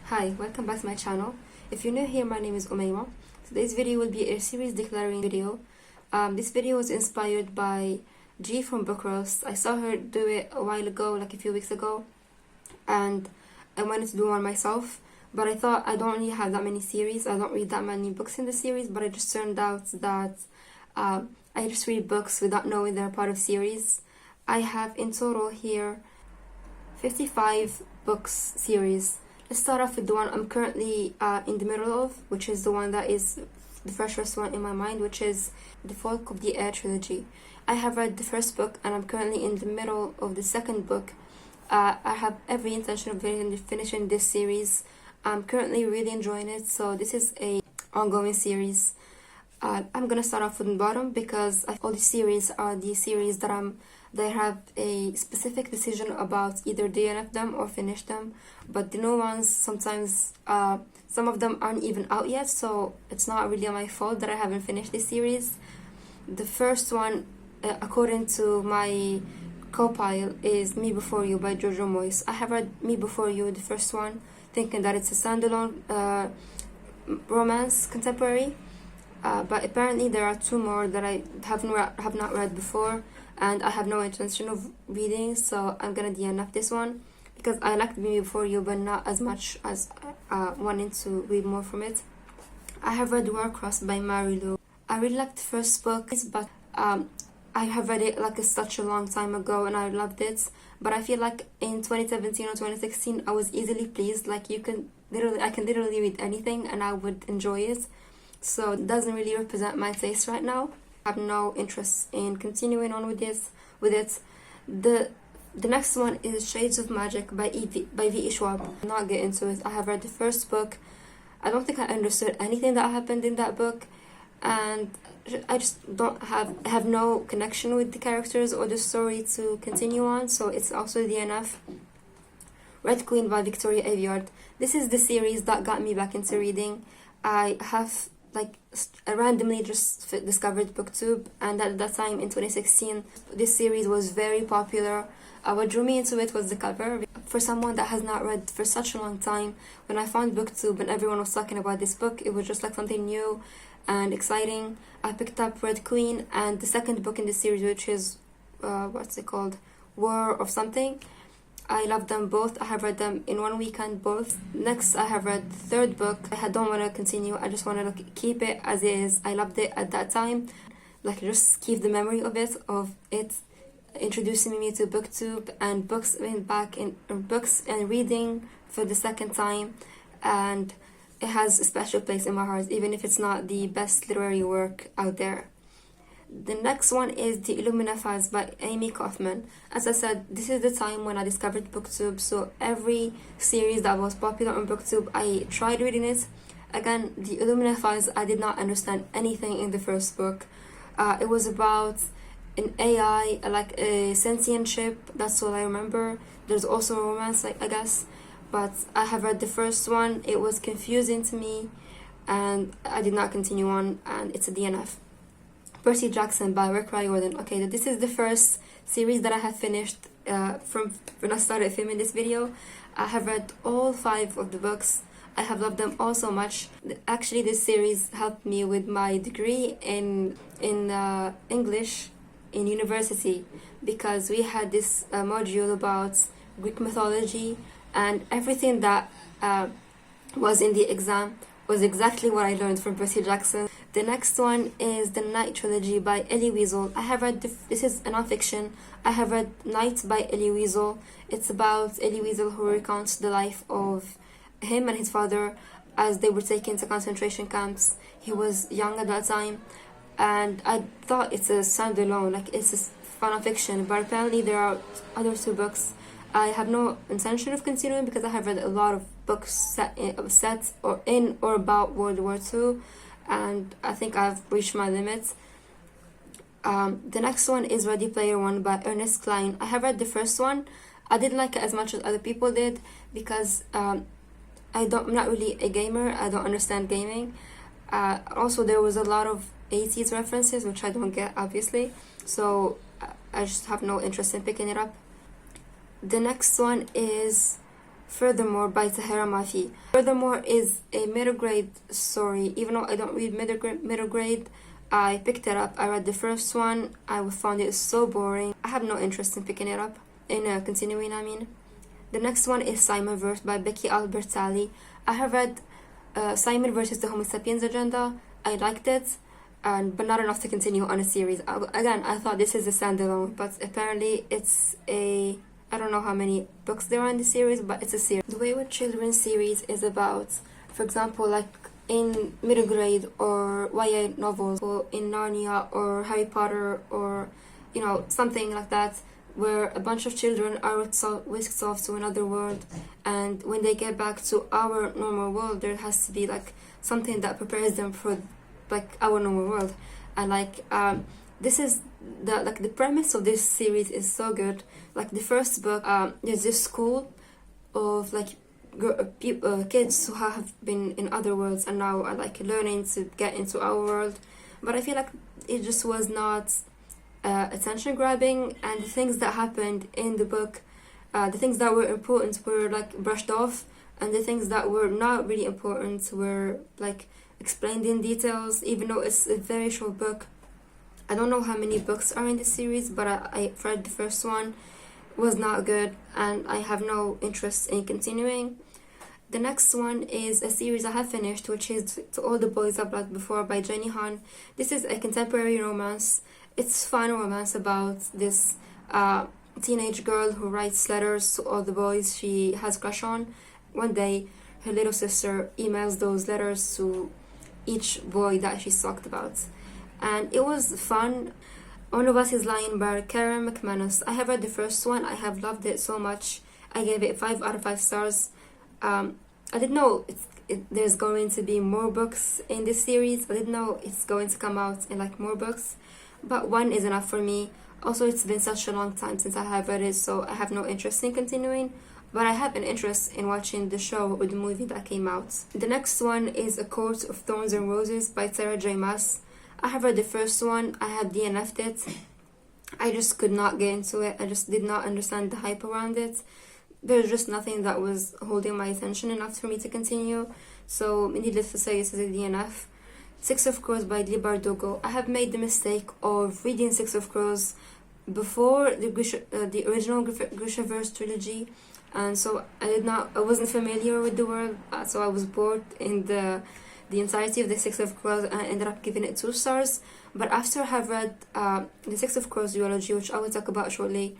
Hi, welcome back to my channel. If you're new here, my name is Oumaima. Today's video will be a series decluttering video. This video was inspired by G from Book Roast. I saw her do it a while ago, like a few weeks ago, and I wanted to do one myself, but I thought I don't really have that many series. I don't read that many books in the series, but it just turned out that I just read books without knowing they're part of series. I have in total here 55 books series. Let's start off with the one I'm currently in the middle of, which is the one that is the freshest one in my mind, which is the Folk of the Air trilogy. I have read the first book and I'm currently in the middle of the second book. I have every intention of finishing this series. I'm currently really enjoying it, so this is a ongoing series. I'm gonna start off from the bottom because all the series are the series that they have a specific decision about either DNF them or finish them, but the new ones sometimes some of them aren't even out yet, so it's not really my fault that I haven't finished this series. The first one, according to my co-pile, is Me Before You by Jojo Moyes. I have read Me Before You, the first one, thinking that it's a standalone romance contemporary. But apparently there are two more that I have not read before, and I have no intention of reading, so I'm gonna DNF this one because I liked Me Before You, but not as much as wanting to read more from it. I have read Warcross by Mary Lou. I really liked the first book, but I have read it like such a long time ago and I loved it. But I feel like in 2017 or 2016 I was easily pleased. Like I can literally read anything and I would enjoy it. So it doesn't really represent my taste right now. I have no interest in continuing on with it. The next one is Shades of Magic by V.E. Schwab. I'll not get into it. I have read the first book. I don't think I understood anything that happened in that book, and I just have no connection with the characters or the story to continue on, so it's also DNF. Red Queen by Victoria Aveyard. This is the series that got me back into reading. I have I randomly just discovered BookTube, and at that time in 2016 this series was very popular. What drew me into it was the cover. For someone that has not read for such a long time, when I found BookTube and everyone was talking about this book, it was just like something new and exciting. I picked up Red Queen and the second book in the series, which is what's it called, War of something. I love them both. I have read them in one weekend, both. Next, I have read the third book. I don't want to continue. I just want to keep it as is. I loved it at that time. Just keep the memory of it introducing me to BookTube and books and reading for the second time. And it has a special place in my heart, even if it's not the best literary work out there. The next one is The Illumina Files by Amy Kaufman. As I said, this is the time when I discovered BookTube, so every series that was popular on BookTube, I tried reading it. Again, The Illumina Files, I did not understand anything in the first book. It was about an AI, like a sentient ship, that's all I remember. There's also a romance, I guess, but I have read the first one. It was confusing to me, and I did not continue on, and it's a DNF. Percy Jackson by Rick Riordan. Okay, this is the first series that I have finished from when I started filming this video. I have read all 5 of the books. I have loved them all so much. Actually, this series helped me with my degree in English in university, because we had this module about Greek mythology, and everything that was in the exam was exactly what I learned from Percy Jackson. The next one is The Night trilogy by Elie Wiesel. I have read this is a non-fiction. I have read Night by Elie Wiesel. It's about Elie Wiesel, who recounts the life of him and his father as they were taken to concentration camps. He was young at that time, and I thought it's a standalone, like it's a fan-fiction, but apparently there are other 2 books. I have no intention of continuing because I have read a lot of books set in or about World War II, and I think I've reached my limits. The next one is Ready Player One by Ernest Cline. I have read the first one. I didn't like it as much as other people did because I'm not really a gamer. I don't understand gaming. Also, there was a lot of 80s references, which I don't get, obviously, so I just have no interest in picking it up. The next one is Furthermore by Tahira Mafi. Furthermore is a middle grade story. Even though I don't read middle grade, I picked it up. I read the first one. I found it so boring. I have no interest in picking it up, in continuing, I mean. The next one is Simonverse by Becky Albertalli. I have read Simon versus the Homo sapiens agenda. I liked it, but not enough to continue on a series. Again, I thought this is a standalone, but apparently it's a... I don't know how many books there are in the series, but it's a series. The Way with Children series is about, for example, like in middle grade or YA novels, or in Narnia or Harry Potter, or you know, something like that, where a bunch of children are whisked off to another world, and when they get back to our normal world, there has to be like something that prepares them for like our normal world. And like this is the premise of this series is so good. Like the first book, there's this school of like kids who have been in other worlds and now are like learning to get into our world, but I feel like it just was not attention grabbing, and the things that happened in the book, the things that were important were like brushed off, and the things that were not really important were like explained in details, even though it's a very short book. I don't know how many books are in the series, but I read the first one, was not good, and I have no interest in continuing. The next one is a series I have finished, which is To All the Boys I've Loved Before by Jenny Han. This is a contemporary romance. It's fun romance about this teenage girl who writes letters to all the boys she has a crush on. One day, her little sister emails those letters to each boy that she's talked about. And it was fun. One of Us is Lying by Karen McManus. I have read the first one. I have loved it so much. I gave it 5 out of 5 stars. I didn't know there's going to be more books in this series. I didn't know it's going to come out in like more books. But one is enough for me. Also, it's been such a long time since I have read it, so I have no interest in continuing. But I have an interest in watching the show or the movie that came out. The next one is A Court of Thorns and Roses by Sarah J. Maas. I have read the first one. I have DNF'd it. I just could not get into it. I just did not understand the hype around it. There's just nothing that was holding my attention enough for me to continue. So, needless to say, this is a DNF. Six of Crows by Lee Bardugo. I have made the mistake of reading Six of Crows before the original Grishaverse trilogy, and so I wasn't familiar with the world, so I was bored in the entirety of the Six of Crows, and I ended up giving it 2 stars. But after I have read the Six of Crows duology, which I will talk about shortly,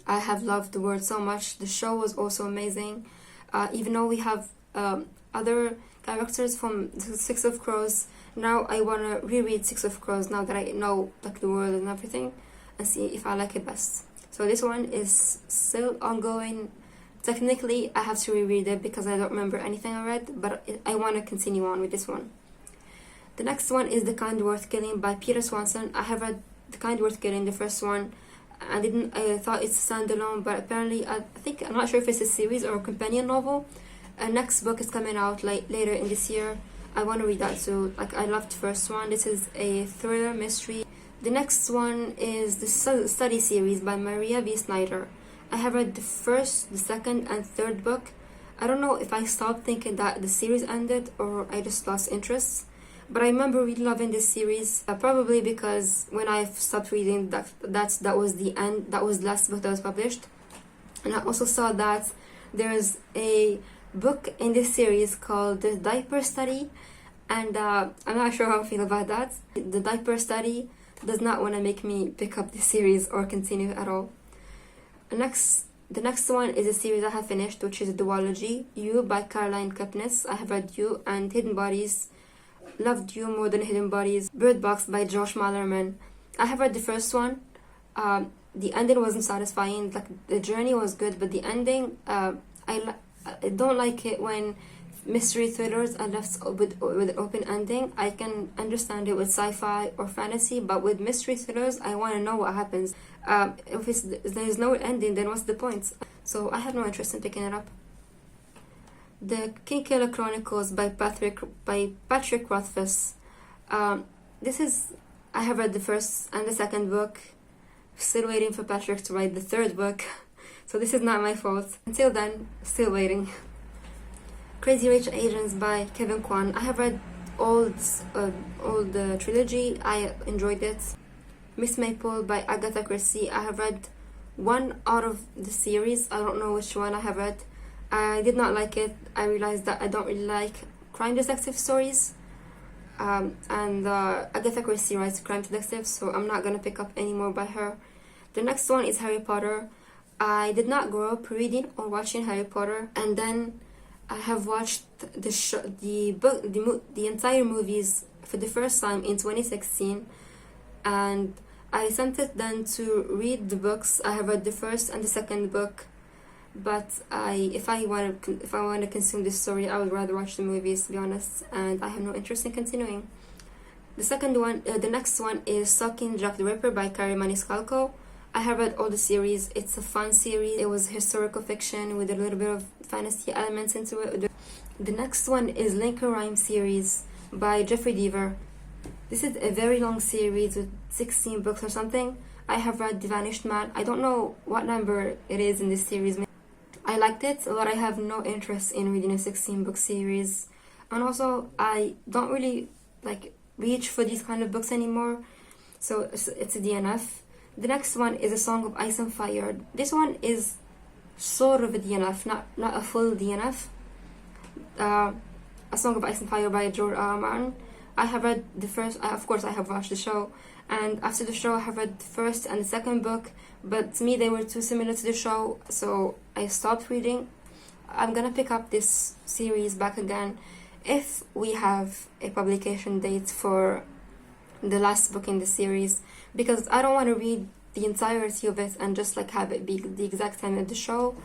I have loved the world so much. The show was also amazing. Even though we have other characters from the Six of Crows, now I want to reread Six of Crows now that I know like the world and everything, and see if I like it best. So this one is still ongoing. Technically, I have to reread it because I don't remember anything I read, but I want to continue on with this one. The next one is The Kind Worth Killing by Peter Swanson. I have read The Kind Worth Killing, the first one. I thought it's a standalone, but apparently, I'm not sure if it's a series or a companion novel. A next book is coming out later in this year. I want to read that too. Like, I loved the first one. This is a thriller mystery. The next one is the Study series by Maria V. Snyder. I have read the first, the second, and third book. I don't know if I stopped thinking that the series ended or I just lost interest. But I remember really loving this series, probably because when I stopped reading, that was the end. That was the last book that was published. And I also saw that there's a book in this series called The Diaper Study, and I'm not sure how I feel about that. The Diaper Study does not want to make me pick up this series or continue at all. The next one is a series I have finished, which is a duology, You by Caroline Kepnes. I have read You and Hidden Bodies. Loved You more than Hidden Bodies. Bird Box by Josh Malerman. I have read the first one. The ending wasn't satisfying. Like, the journey was good, but the ending, I don't like it when mystery thrillers are left with an open ending. I can understand it with sci-fi or fantasy, but with mystery thrillers, I want to know what happens. If there's no ending, then what's the point? So I have no interest in picking it up. The Kingkiller Chronicles by Patrick Rothfuss. This is... I have read the first and the second book. Still waiting for Patrick to write the third book. So this is not my fault. Until then, still waiting. Crazy Rich Asians by KWAN. I have read all the trilogy. I enjoyed it. Miss Maple by Agatha Christie. I have read one out of the series. I don't know which one I have read. I did not like it. I realized that I don't really like crime detective stories. And Agatha Christie writes crime detectives, so I'm not gonna pick up any more by her. The next one is Harry Potter. I did not grow up reading or watching Harry Potter, and then I have watched the entire movies for the first time in 2016, and I sent it then to read the books. I have read the first and the second book, but if I want to consume this story, I would rather watch the movies, to be honest, and I have no interest in continuing. The next one is Stalking Jack the Ripper by Carrie Maniscalco. I have read all the series. It's a fun series. It was historical fiction with a little bit of fantasy elements into it. The next one is Lincoln Rhyme series by Jeffrey Deaver. This is a very long series with 16 books or something. I have read The Vanished Man. I don't know what number it is in this series. I liked it, but I have no interest in reading a 16-book series. And also, I don't really reach for these kind of books anymore. So it's a DNF. The next one is A Song of Ice and Fire. This one is sort of a DNF, not a full DNF. A Song of Ice and Fire by George R. R. Martin. I have read the first, of course I have watched the show, and after the show I have read the first and the second book, but to me they were too similar to the show, so I stopped reading. I'm gonna pick up this series back again if we have a publication date for the last book in the series, because I don't want to read the entirety of it and just have it be the exact time of the show,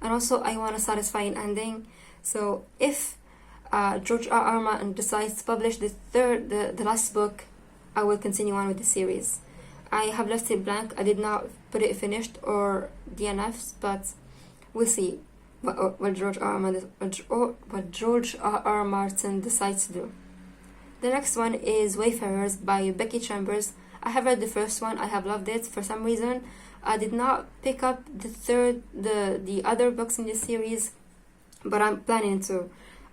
and also I want a satisfying ending. So if George R. R. Martin decides to publish the last book, I will continue on with the series. I have left it blank. I did not put it finished or DNFs, but we'll see what George R. R. Martin decides to do. The next one is Wayfarers by Becky Chambers. I have read the first one. I have loved it. For some reason, I did not pick up the other books in this series, but I'm planning to.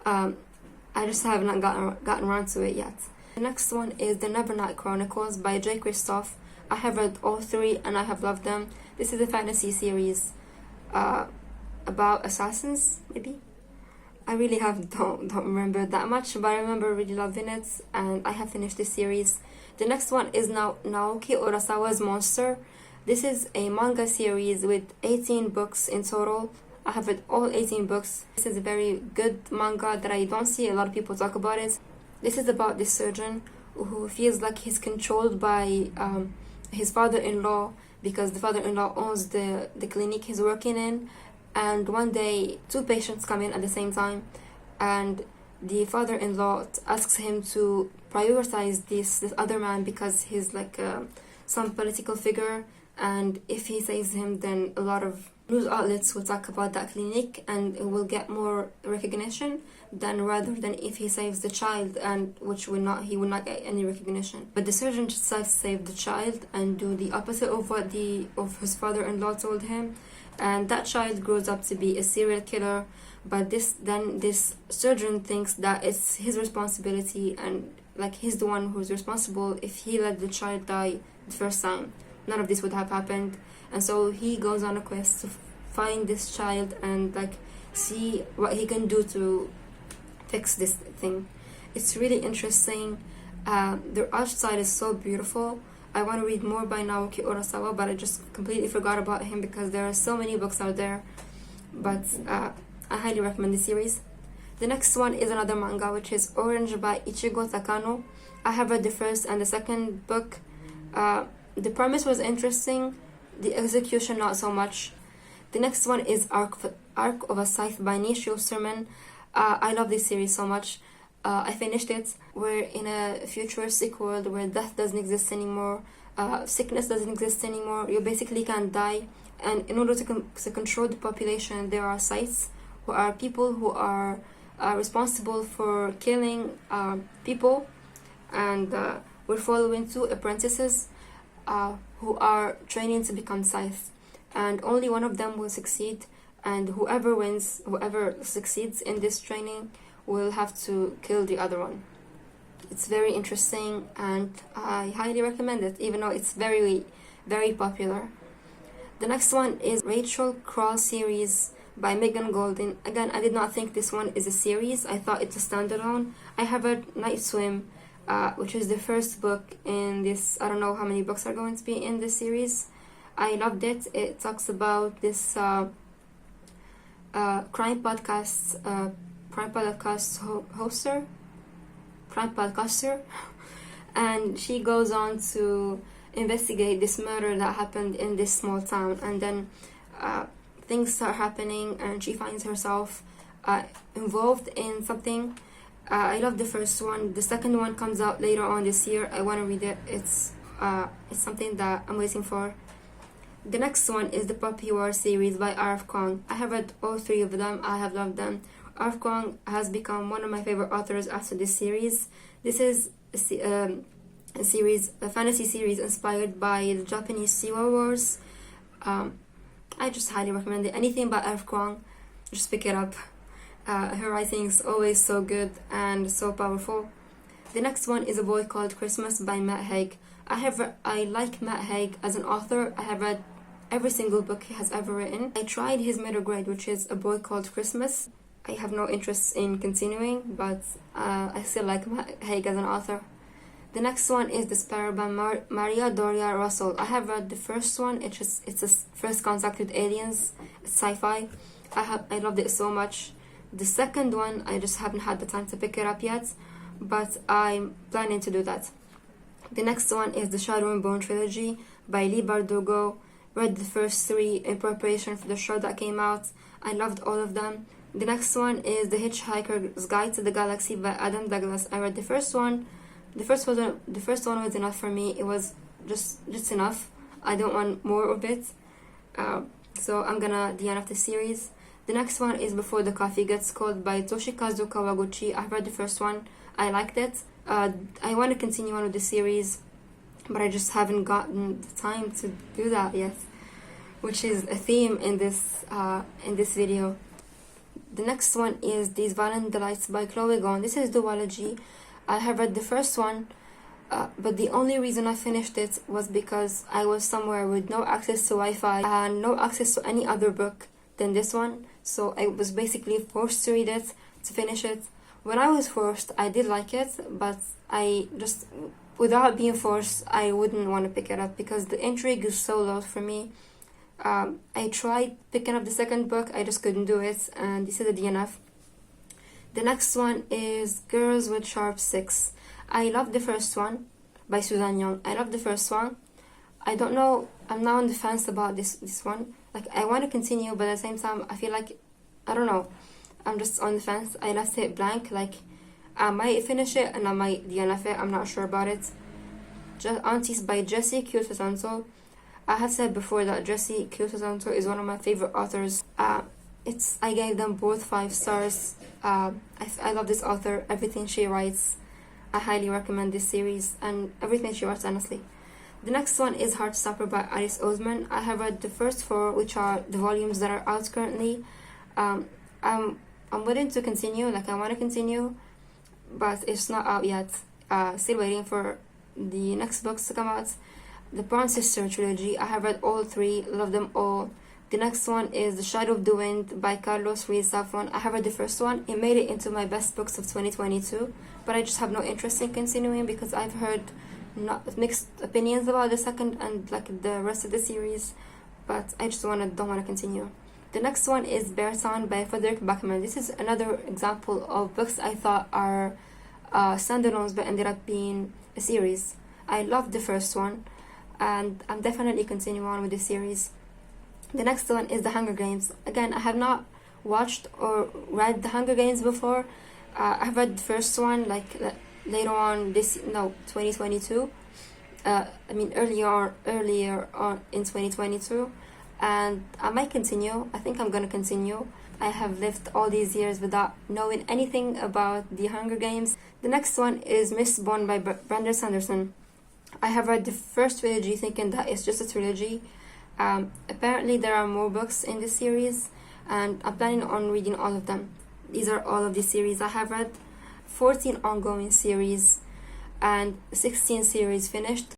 I just have not gotten around to it yet. The next one is The Nevernight Chronicles by J. Kristoff. I have read all three and I have loved them. This is a fantasy series about assassins, maybe. I really don't remember that much, but I remember really loving it, and I have finished this series. The next one is Naoki Urasawa's Monster. This is a manga series with 18 books in total. I have read all 18 books. This is a very good manga that I don't see a lot of people talk about it. This is about this surgeon who feels like he's controlled by his father-in-law, because the father-in-law owns the clinic he's working in. And one day, two patients come in at the same time, and the father-in-law asks him to prioritize this other man because he's some political figure, and if he saves him, then a lot of news outlets will talk about that clinic and it will get more recognition rather than if he saves the child, and he will not get any recognition. But the surgeon decides to save the child and do the opposite of his father-in-law told him, and that child grows up to be a serial killer. But this surgeon thinks that it's his responsibility, and he's the one who's responsible. If he let the child die the first time, none of this would have happened. And so he goes on a quest to find this child and see what he can do to fix this thing. It's really interesting. The art style is so beautiful. I want to read more by Naoki Urasawa, but I just completely forgot about him because there are so many books out there. But I highly recommend the series. The next one is another manga, which is Orange by Ichigo Takano. I have read the first and the second book. The premise was interesting, the execution not so much. The next one is Arc of a Scythe by Nishio Sermon. I love this series so much. I finished it. We're in a futuristic world where death doesn't exist anymore, sickness doesn't exist anymore. You basically can't die, and in order to control the population, there are scythes, who are people who are responsible for killing people, and we're following two apprentices who are training to become scythes. and only one of them will succeed, and whoever succeeds in this training will have to kill the other one. It's very interesting and I highly recommend it, even though it's very, very popular. The next one is Rachel Crawl series by Megan Golden. Again, I did not think this one is a series. I thought it's a standalone. I have read Night Swim, which is the first book in this. I don't know how many books are going to be in this series. I loved it. It talks about this crime podcaster, and she goes on to investigate this murder that happened in this small town, and then things start happening and she finds herself involved in something. I love the first one. The second one comes out later on this year. I want to read it. It's something that I'm waiting for. The next one is the Puppy War series by R.F. Kuang. I have read all three of them. I have loved them. R.F. Kuang has become one of my favorite authors after this series. This is a fantasy series inspired by the Japanese Civil Wars. I just highly recommend it. Anything by R.F. Kuang, just pick it up. Her writing is always so good and so powerful. The next one is A Boy Called Christmas by Matt Haig. I like Matt Haig as an author. I have read every single book he has ever written. I tried his middle grade, which is A Boy Called Christmas. I have no interest in continuing, but I still like Matt Haig as an author. The next one is The Sparrow by Maria Doria Russell. I have read the first one. It's a first contact with aliens. It's sci-fi. I loved it so much. The second one, I just haven't had the time to pick it up yet, but I'm planning to do that. The next one is the Shadow and Bone trilogy by Lee Bardugo. Read the first three in preparation for the show that came out. I loved all of them. The next one is The Hitchhiker's Guide to the Galaxy by Adam Douglas. I read the first one. The first one was enough for me. It was just enough. I don't want more of it. So I'm gonna DNF the series. The next one is Before the Coffee Gets Cold by Toshikazu Kawaguchi. I've read the first one. I liked it. I want to continue on with the series, but I just haven't gotten the time to do that yet, which is a theme in this video. The next one is These Violent Delights by KWAN. This is duology. I have read the first one, but the only reason I finished it was because I was somewhere with no access to Wi-Fi and no access to any other book than this one. So I was basically forced to read it, to finish it. When I was forced, I did like it, but without being forced, I wouldn't want to pick it up because the intrigue is so low for me. I tried picking up the second book, I just couldn't do it, and this is a DNF. The next one is Girls with Sharp Sticks. I love the first one by Suzanne Young. I love the first one. I don't know, I'm now on the fence about this one. Like, I want to continue, but at the same time, I feel like, I don't know, I'm just on the fence. I left it blank, like, I might finish it and I might DNF it, I'm not sure about it. Aunties by Jessie Kyoto-Santo. I have said before that Jessie Kyoto-Santo is one of my favorite authors. I gave them both 5 stars. I love this author, everything she writes. I highly recommend this series and everything she writes, honestly. The next one is Heartstopper by Alice Oseman. I have read the first 4, which are the volumes that are out currently. I'm willing to continue, like I want to continue, but it's not out yet. Still waiting for the next books to come out. The Brown Sister trilogy, I have read all 3, love them all. The next one is The Shadow of the Wind by Carlos Ruiz Zafón. I have read the first one. It made it into my best books of 2022, but I just have no interest in continuing because I've heard mixed opinions about the second and like the rest of the series, but I just don't want to continue. The next one is Beartown by Frederick Backman. This is another example of books I thought are standalones but ended up being a series. I loved the first one and I'm definitely continuing on with the series. The next one is The Hunger Games. Again, I have not watched or read The Hunger Games before. I have read the first one like later on 2022. Earlier on in 2022, and I might continue. I think I'm gonna continue. I have lived all these years without knowing anything about The Hunger Games. The next one is Mistborn by Brandon Sanderson. I have read the first trilogy thinking that it's just a trilogy, Apparently there are more books in this series, and I'm planning on reading all of them. These are all of the series. I have read 14 ongoing series and 16 series finished.